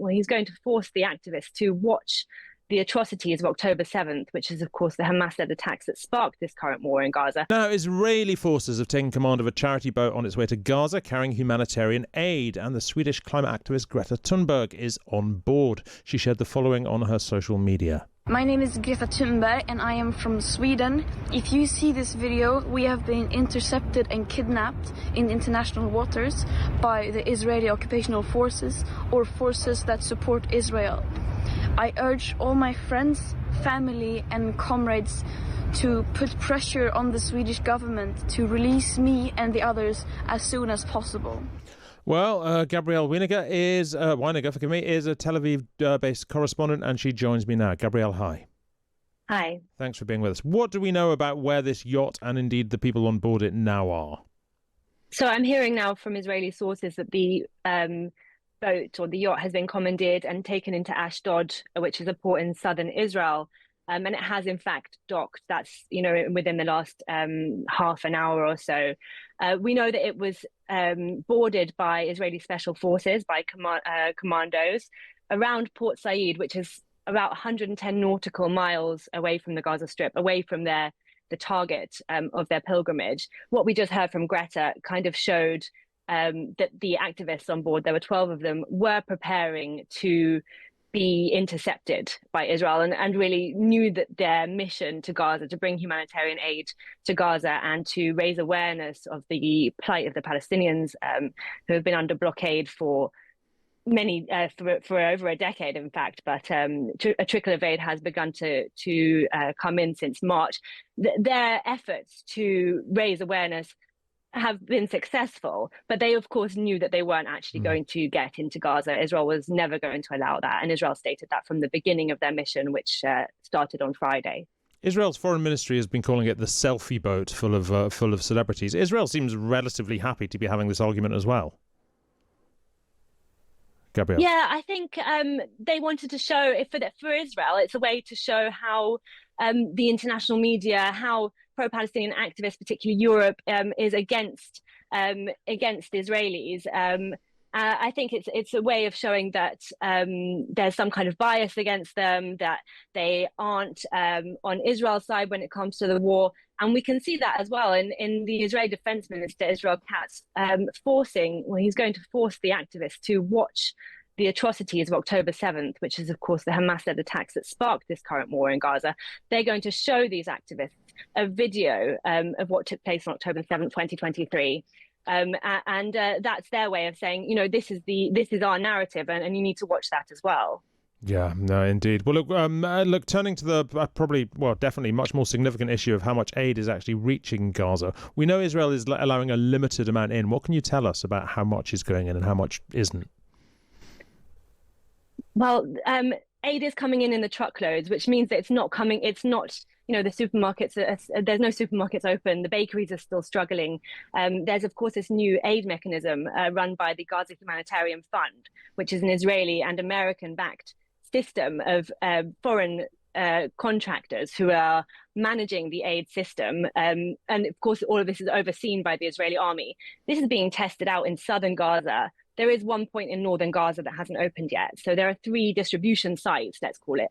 he's going to force the activists to watch the atrocities of October 7th, which is, of course, the Hamas-led attacks that sparked this current war in Gaza. Now, Israeli forces have taken command of a charity boat on its way to Gaza carrying humanitarian aid, and the Swedish climate activist Greta Thunberg is on board. She shared the following on her social media. My name is Greta Thunberg and I am from Sweden. If you see this video, we have been intercepted and kidnapped in international waters by the Israeli occupational forces or forces that support Israel. I urge all my friends, family and comrades to put pressure on the Swedish government to release me and the others as soon as possible. Well, Gabrielle Weiniger is a Tel Aviv-based correspondent, and she joins me now. Gabrielle, hi. Hi. Thanks for being with us. What do we know about where this yacht and indeed the people on board it now are? So I'm hearing now from Israeli sources that the boat or the yacht has been commandeered and taken into Ashdod, which is a port in southern Israel. And it has, in fact, docked. That's, within the last half an hour or so. We know that it was boarded by Israeli special forces, by commandos, around Port Said, which is about 110 nautical miles away from the Gaza Strip, away from the target of their pilgrimage. What we just heard from Greta kind of showed that the activists on board, there were 12 of them, were preparing to be intercepted by Israel and really knew that their mission to Gaza, to bring humanitarian aid to Gaza and to raise awareness of the plight of the Palestinians who have been under blockade for for over a decade, in fact, but a trickle of aid has begun to come in since March. Their efforts to raise awareness have been successful, but they of course knew that they weren't actually going to get into Gaza. Israel was never going to allow that, and Israel stated that from the beginning of their mission, which started on Friday. Israel's foreign ministry has been calling it the selfie boat full of celebrities. Israel seems relatively happy to be having this argument as well. Gabrielle. Yeah, I think they wanted to show, for Israel, it's a way to show how the international media, how pro-Palestinian activists, particularly Europe, is against Israelis. I think it's a way of showing that there's some kind of bias against them, that they aren't on Israel's side when it comes to the war. And we can see that as well in the Israeli Defense Minister, Israel Katz, he's going to force the activists to watch the atrocities of October 7th, which is, of course, the Hamas-led attacks that sparked this current war in Gaza. They're going to show these activists a video of what took place on October 7th, 2023. And that's their way of saying, this is our narrative, and you need to watch that as well. Yeah, no, indeed. Well, look, turning to the definitely much more significant issue of how much aid is actually reaching Gaza. We know Israel is allowing a limited amount in. What can you tell us about how much is going in and how much isn't? Well, aid is coming in the truckloads, which means that it's not, the supermarkets, there's no supermarkets open. The bakeries are still struggling. There's, of course, this new aid mechanism run by the Gaza Humanitarian Fund, which is an Israeli and American-backed system of foreign contractors who are managing the aid system. And of course, all of this is overseen by the Israeli army. This is being tested out in southern Gaza. There is one point in northern Gaza that hasn't opened yet. So there are 3 distribution sites, let's call it,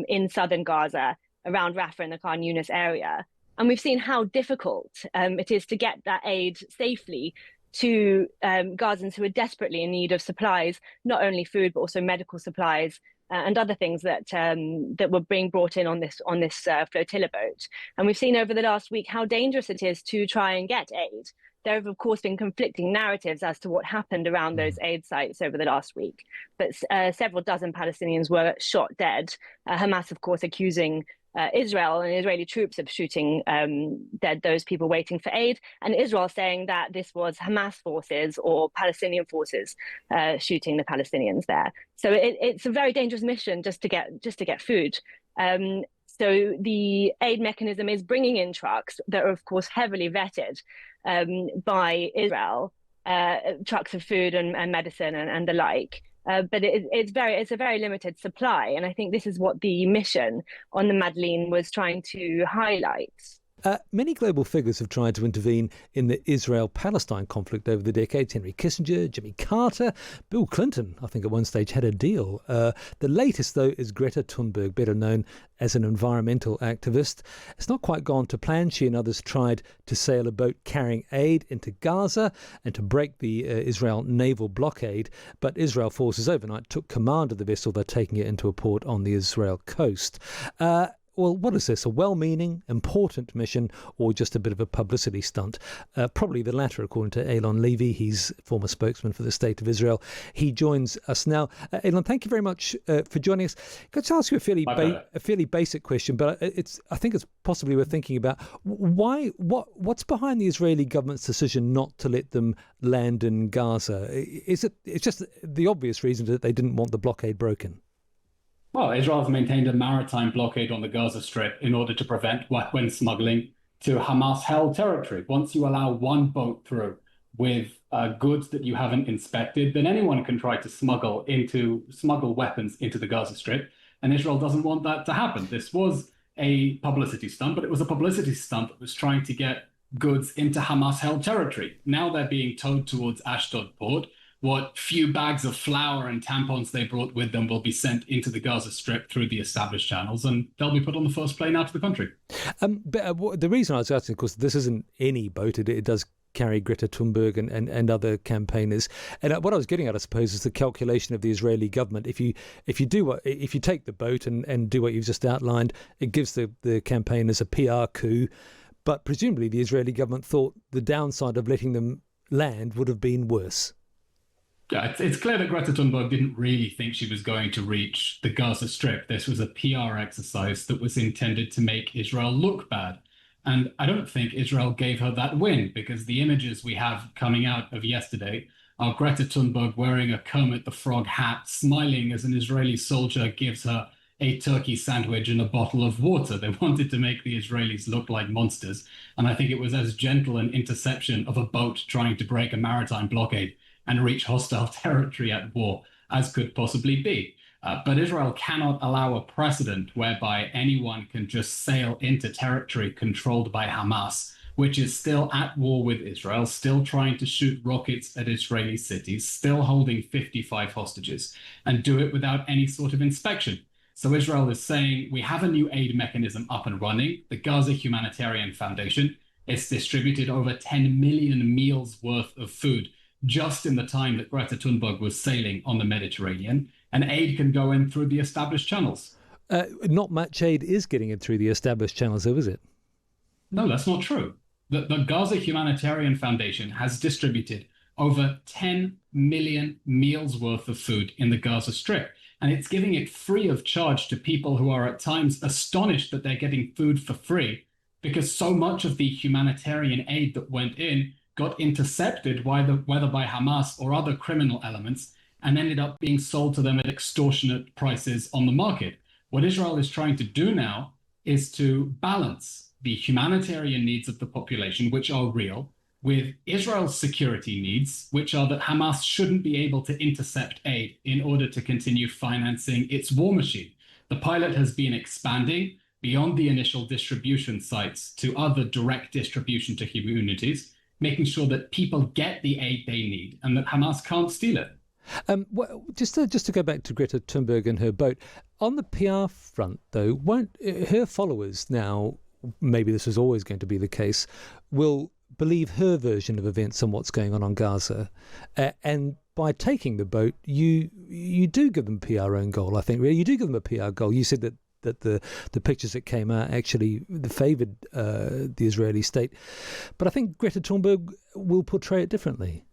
in southern Gaza, around Rafah and the Khan Yunis area. And we've seen how difficult it is to get that aid safely to Gazans who are desperately in need of supplies, not only food, but also medical supplies and other things that were being brought in on this flotilla boat. And we've seen over the last week how dangerous it is to try and get aid. There have, of course, been conflicting narratives as to what happened around those aid sites over the last week. But several dozen Palestinians were shot dead. Hamas, of course, accusing Israel and Israeli troops of shooting dead those people waiting for aid, and Israel saying that this was Hamas forces or Palestinian forces shooting the Palestinians there. So it's a very dangerous mission just to get food. So the aid mechanism is bringing in trucks that are, of course, heavily vetted by Israel, trucks of food and medicine and the like. But it's a very limited supply. And I think this is what the mission on the Madleen was trying to highlight. Many global figures have tried to intervene in the Israel-Palestine conflict over the decades. Henry Kissinger, Jimmy Carter, Bill Clinton, I think at one stage had a deal. The latest, though, is Greta Thunberg, better known as an environmental activist. It's not quite gone to plan. She and others tried to sail a boat carrying aid into Gaza and to break the Israel naval blockade, but Israel forces overnight took command of the vessel. They're taking it into a port on the Israel coast. Well, what is this? A well-meaning, important mission, or just a bit of a publicity stunt? Probably the latter, according to Eylon Levy. He's former spokesman for the State of Israel. He joins us now. Eylon, thank you very much for joining us. Could I just ask you a fairly basic question, but I think it's possibly worth thinking about. What's behind the Israeli government's decision not to let them land in Gaza? It's just the obvious reason that they didn't want the blockade broken? Well, Israel has maintained a maritime blockade on the Gaza Strip in order to prevent weapon smuggling to Hamas-held territory. Once you allow one boat through with goods that you haven't inspected, then anyone can try to smuggle weapons into the Gaza Strip, and Israel doesn't want that to happen. This was a publicity stunt, but it was a publicity stunt that was trying to get goods into Hamas-held territory. Now they're being towed towards Ashdod port. What few bags of flour and tampons they brought with them will be sent into the Gaza Strip through the established channels, and they'll be put on the first plane out of the country. But the reason I was asking, of course, this isn't any boat. It does carry Greta Thunberg and other campaigners. And what I was getting at, I suppose, is the calculation of the Israeli government. If you take the boat and do what you've just outlined, it gives the campaigners a PR coup. But presumably the Israeli government thought the downside of letting them land would have been worse. Yeah, it's clear that Greta Thunberg didn't really think she was going to reach the Gaza Strip. This was a PR exercise that was intended to make Israel look bad. And I don't think Israel gave her that win, because the images we have coming out of yesterday are Greta Thunberg wearing a Kermit the Frog hat, smiling as an Israeli soldier gives her a turkey sandwich and a bottle of water. They wanted to make the Israelis look like monsters. And I think it was as gentle an interception of a boat trying to break a maritime blockade and reach hostile territory at war as could possibly be. But Israel cannot allow a precedent whereby anyone can just sail into territory controlled by Hamas, which is still at war with Israel, still trying to shoot rockets at Israeli cities, still holding 55 hostages, and do it without any sort of inspection. So Israel is saying, we have a new aid mechanism up and running, the Gaza Humanitarian Foundation. It's distributed over 10 million meals worth of food just in the time that Greta Thunberg was sailing on the Mediterranean, and aid can go in through the established channels. Not much aid is getting in through the established channels, though, is it? No, that's not true. The Gaza Humanitarian Foundation has distributed over 10 million meals worth of food in the Gaza Strip, and it's giving it free of charge to people who are at times astonished that they're getting food for free, because so much of the humanitarian aid that went in got intercepted, whether by Hamas or other criminal elements, and ended up being sold to them at extortionate prices on the market. What Israel is trying to do now is to balance the humanitarian needs of the population, which are real, with Israel's security needs, which are that Hamas shouldn't be able to intercept aid in order to continue financing its war machine. The pilot has been expanding beyond the initial distribution sites to other direct distribution to communities, making sure that people get the aid they need and that Hamas can't steal it. Well, just to go back to Greta Thunberg and her boat, on the PR front, though, won't her followers now, maybe this was always going to be the case, will believe her version of events and what's going on Gaza, and by taking the boat, you do give them PR own goal. I think really you do give them a PR goal. You said that the pictures that came out actually favoured the Israeli state. But I think Greta Thunberg will portray it differently.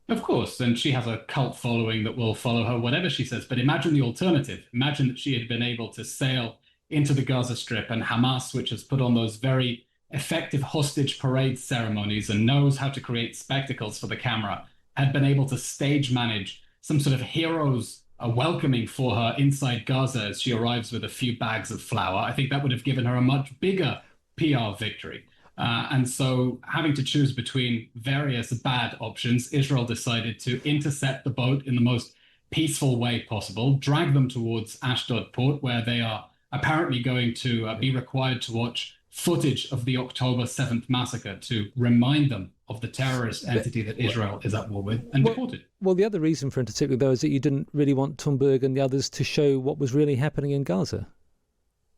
Of course, and she has a cult following that will follow her whatever she says. But imagine the alternative. Imagine that she had been able to sail into the Gaza Strip, and Hamas, which has put on those very effective hostage parade ceremonies and knows how to create spectacles for the camera, had been able to stage manage some sort of heroes welcoming for her inside Gaza as she arrives with a few bags of flour. I think that would have given her a much bigger PR victory. And so having to choose between various bad options, Israel decided to intercept the boat in the most peaceful way possible, drag them towards Ashdod port, where they are apparently going to be required to watch footage of the October 7th massacre to remind them of the terrorist entity that Israel is at war with, and deported. Well, the other reason for intercepting, though, is that you didn't really want Thunberg and the others to show what was really happening in Gaza.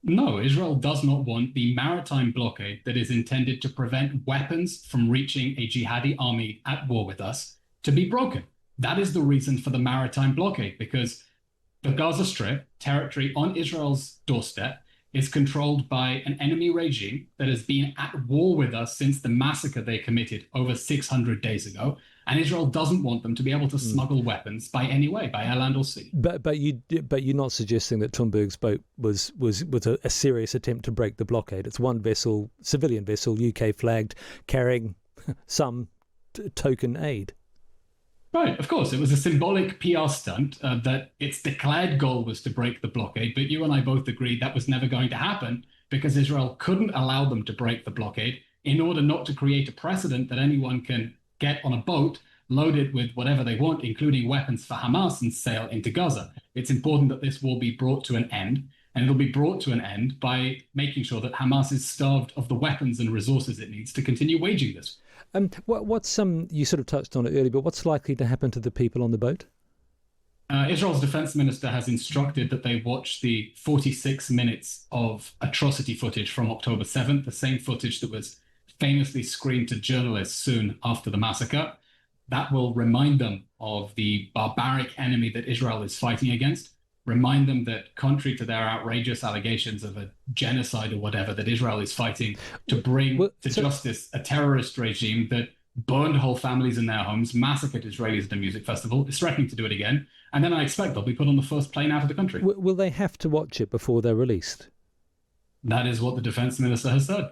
No, Israel does not want the maritime blockade that is intended to prevent weapons from reaching a jihadi army at war with us to be broken. That is the reason for the maritime blockade, because the Gaza Strip, territory on Israel's doorstep, is controlled by an enemy regime that has been at war with us since the massacre they committed over 600 days ago. And Israel doesn't want them to be able to smuggle weapons by any way, by air, land, or sea. But you're not suggesting that Thunberg's boat was a serious attempt to break the blockade. It's one vessel, civilian vessel, UK flagged, carrying some token aid. Right, of course. It was a symbolic PR stunt that its declared goal was to break the blockade. But you and I both agreed that was never going to happen because Israel couldn't allow them to break the blockade in order not to create a precedent that anyone can get on a boat loaded with whatever they want, including weapons for Hamas, and sail into Gaza. It's important that this war be brought to an end, and it'll be brought to an end by making sure that Hamas is starved of the weapons and resources it needs to continue waging this. What's you sort of touched on it earlier, but what's likely to happen to the people on the boat? Israel's defense minister has instructed that they watch the 46 minutes of atrocity footage from October 7th, the same footage that was famously screened to journalists soon after the massacre. That will remind them of the barbaric enemy that Israel is fighting against, remind them that contrary to their outrageous allegations of a genocide or whatever, that Israel is fighting to bring justice a terrorist regime that burned whole families in their homes, massacred Israelis at a music festival, is threatening to do it again. And then I expect they'll be put on the first plane out of the country. Will they have to watch it before they're released? That is what the defense minister has said.